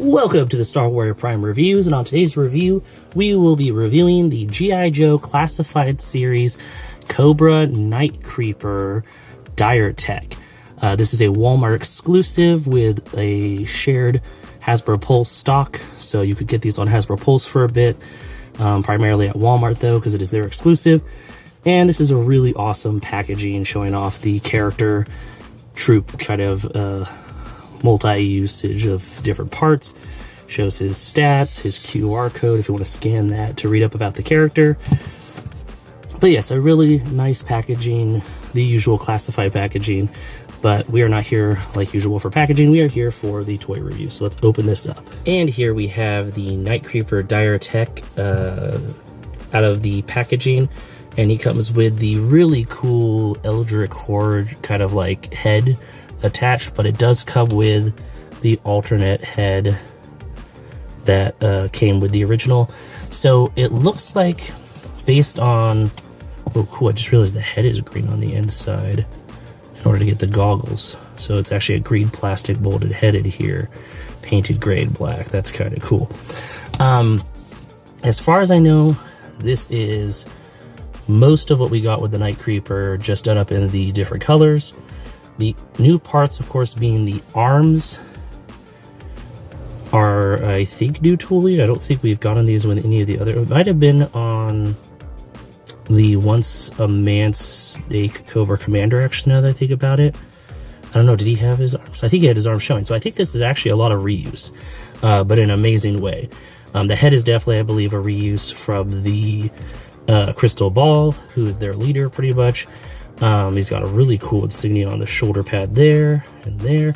Welcome to the Star Warrior Prime Reviews, and on today's review, we will be reviewing the G.I. Joe Classified Series Cobra Night Creeper D.I.R.E tech. This is a Walmart exclusive with a shared Hasbro Pulse stock, so you could get these on Hasbro Pulse for a bit, primarily at Walmart though, because it is their exclusive. And this is a really awesome packaging showing off the character troop kind of multi-usage of different parts. Shows his stats, his QR code if you want to scan that to read up about the character. But yes, a really nice packaging, the usual classified packaging, but we are not here like usual for packaging. We are here for the toy review. So let's open this up. And here we have the Night Creeper D.I.R.E tech out of the packaging, and he comes with the really cool Eldritch Horde kind of like head attached, but it does come with the alternate head that came with the original. So it looks like, based on, oh cool, I just realized the head is green on the inside in order to get the goggles. So it's actually a green plastic molded headed here, painted gray and black. That's kind of cool. As far as I know, this is most of what we got with the Night Creeper, just done up in the different colors. The new parts, of course, being the arms are, I think, new tooling. I don't think we've gotten these with any of the other. It might have been on the Once a Man Snake Cobra Commander, actually, now that I think about it. I don't know, did he have his arms? I think he had his arms showing. So I think this is actually a lot of reuse, but in an amazing way. The head is definitely, I believe, a reuse from the Crystal Ball, who is their leader, pretty much. He's got a really cool insignia on the shoulder pad there and there.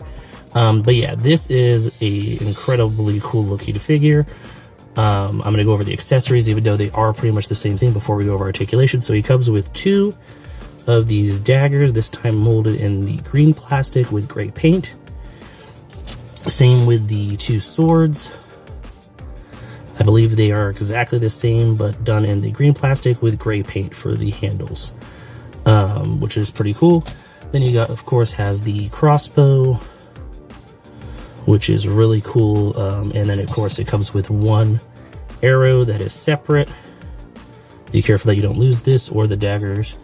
But yeah, this is a incredibly cool looking figure. I'm going to go over the accessories, even though they are pretty much the same thing, before we go over articulation. So he comes with two of these daggers, this time molded in the green plastic with gray paint. Same with the two swords. I believe they are exactly the same, but done in the green plastic with gray paint for the handles, which is pretty cool. Then you got, of course, has the crossbow, which is really cool. And then, of course, it comes with one arrow that is separate. Be careful that you don't lose this or the daggers.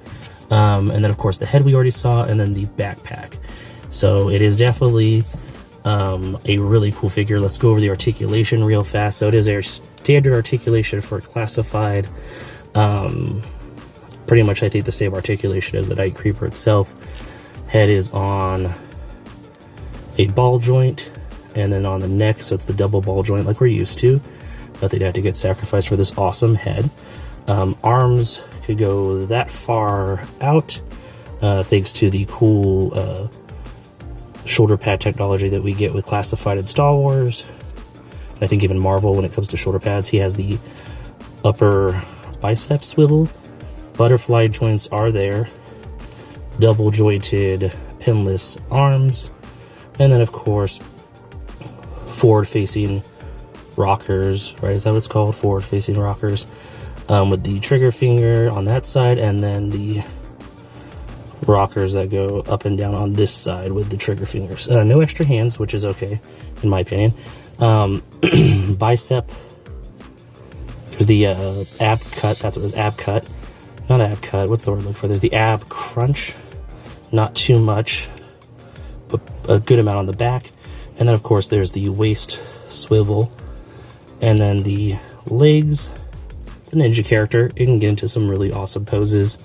And then, of course, the head we already saw, and then the backpack. So it is definitely a really cool figure. Let's go over the articulation real fast. So it is a standard articulation for classified. Pretty much, I think, the same articulation as the Night Creeper itself. Head is on a ball joint, and then on the neck, so it's the double ball joint like we're used to. But they'd have to get sacrificed for this awesome head. Arms could go that far out, thanks to the cool shoulder pad technology that we get with classified in Star Wars. I think even Marvel, when it comes to shoulder pads, he has the upper bicep swivel. Butterfly joints are there. Double jointed pinless arms. And then, of course, forward facing rockers, right? Is that what it's called? Forward facing rockers. With the trigger finger on that side, and then the rockers that go up and down on this side with the trigger fingers. No extra hands, which is okay, in my opinion. Bicep. There's the ab cut. That's what it was, ab cut. Not ab cut. What's the word I'm looking for? There's the ab crunch. Not too much, but a good amount on the back. And then, of course, there's the waist swivel. And then the legs. It's a ninja character. It can get into some really awesome poses,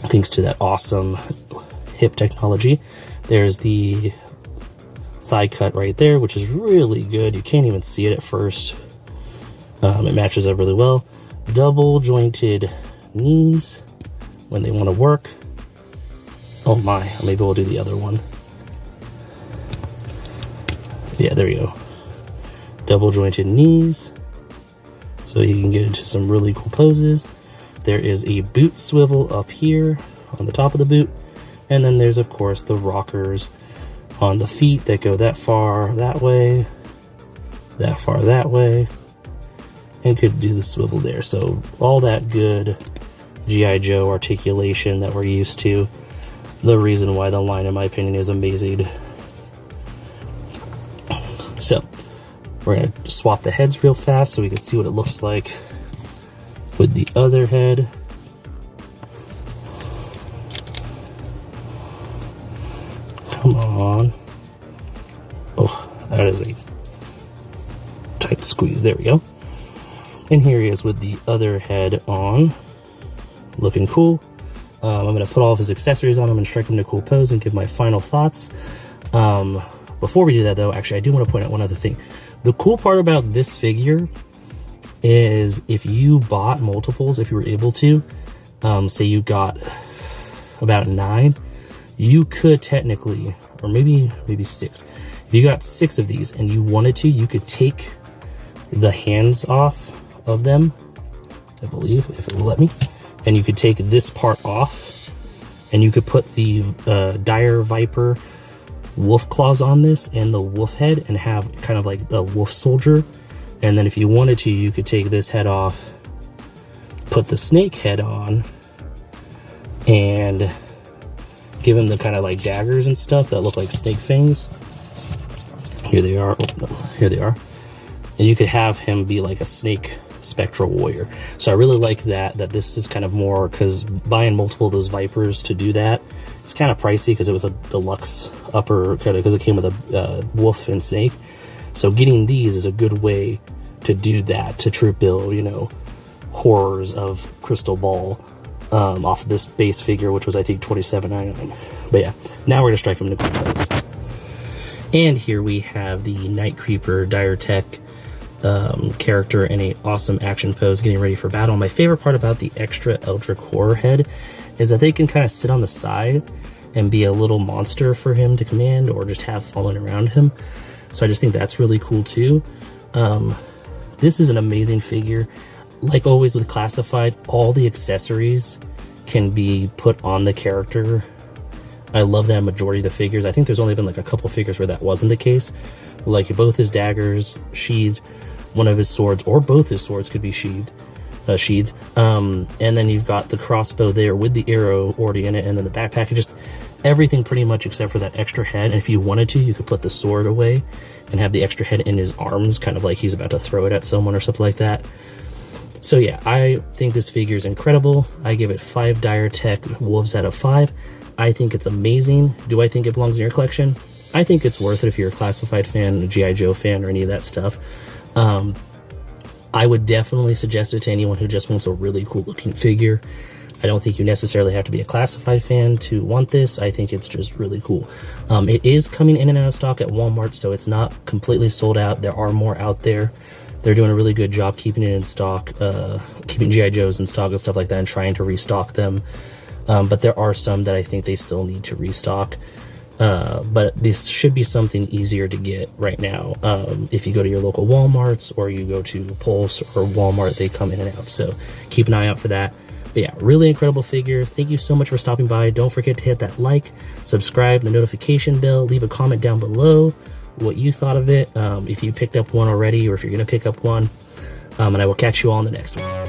thanks to that awesome hip technology. There's the thigh cut right there, which is really good. You can't even see it at first. It matches up really well. Double jointed knees when they want to work. Oh my, maybe we'll do the other one. Yeah, there we go. Double jointed knees, so you can get into some really cool poses. There is a boot swivel up here on the top of the boot. And then there's, of course, the rockers on the feet that go that far that way, that far that way, and could do the swivel there. So all that good G.I. Joe articulation that we're used to. The reason why the line, in my opinion, is amazing. So We're going to swap the heads real fast so we can see what it looks like with the other head. Come on. Oh, that is a tight squeeze. There we go. And here he is with the other head on. Looking cool. I'm going to put all of his accessories on him and strike him in a cool pose and give my final thoughts. Before we do that, though, actually, I do want to point out one other thing. The cool part about this figure is if you bought multiples, if you were able to, say you got about 9, you could technically, or maybe 6. If you got 6 of these and you wanted to, you could take the hands off of them, I believe, if it will let me, and you could take this part off, and you could put the dire viper wolf claws on this and the wolf head and have kind of like the wolf soldier. And then if you wanted to, you could take this head off, put the snake head on, and give him the kind of like daggers and stuff that look like snake fangs. Here they are. Oh, no, here they are. And you could have him be like a snake spectral warrior. So I really like that this is kind of more, because buying multiple of those vipers to do that, it's kind of pricey because it was a deluxe upper, kind of because it came with a wolf and snake. So getting these is a good way to do that, to troop build, you know, horrors of Crystal Ball off of this base figure, which was I think $27.99. But yeah, now we're gonna strike them in the cool pose. And here we have the Night Creeper Dire Tech character in a awesome action pose, getting ready for battle. My favorite part about the extra Eldritch Horror head is that they can kind of sit on the side and be a little monster for him to command or just have falling around him. So I just think that's really cool too. This is an amazing figure. Like always with Classified, all the accessories can be put on the character. I love that majority of the figures. I think there's only been like a couple figures where that wasn't the case. Like both his daggers sheathed, one of his swords, or both his swords could be sheathed. And then you've got the crossbow there with the arrow already in it, and then the backpack, and just everything pretty much except for that extra head. And if you wanted to, you could put the sword away and have the extra head in his arms, kind of like he's about to throw it at someone or something like that. So yeah, I think this figure is incredible. I give it 5 Dire Tech Wolves out of 5. I think it's amazing. Do I think it belongs in your collection? I think it's worth it if you're a Classified fan, a G.I. Joe fan, or any of that stuff. I would definitely suggest it to anyone who just wants a really cool looking figure. I don't think you necessarily have to be a Classified fan to want this. I think it's just really cool. It is coming in and out of stock at Walmart, so it's not completely sold out. There are more out there. They're doing a really good job keeping it in stock, keeping G.I. Joes in stock and stuff like that, and trying to restock them. But there are some that I think they still need to restock. But this should be something easier to get right now. If you go to your local Walmarts or you go to Pulse or Walmart, they come in and out. So keep an eye out for that. But yeah, really incredible figure. Thank you so much for stopping by. Don't forget to hit that like, subscribe, the notification bell, leave a comment down below what you thought of it. If you picked up one already or if you're going to pick up one. And I will catch you all in the next one.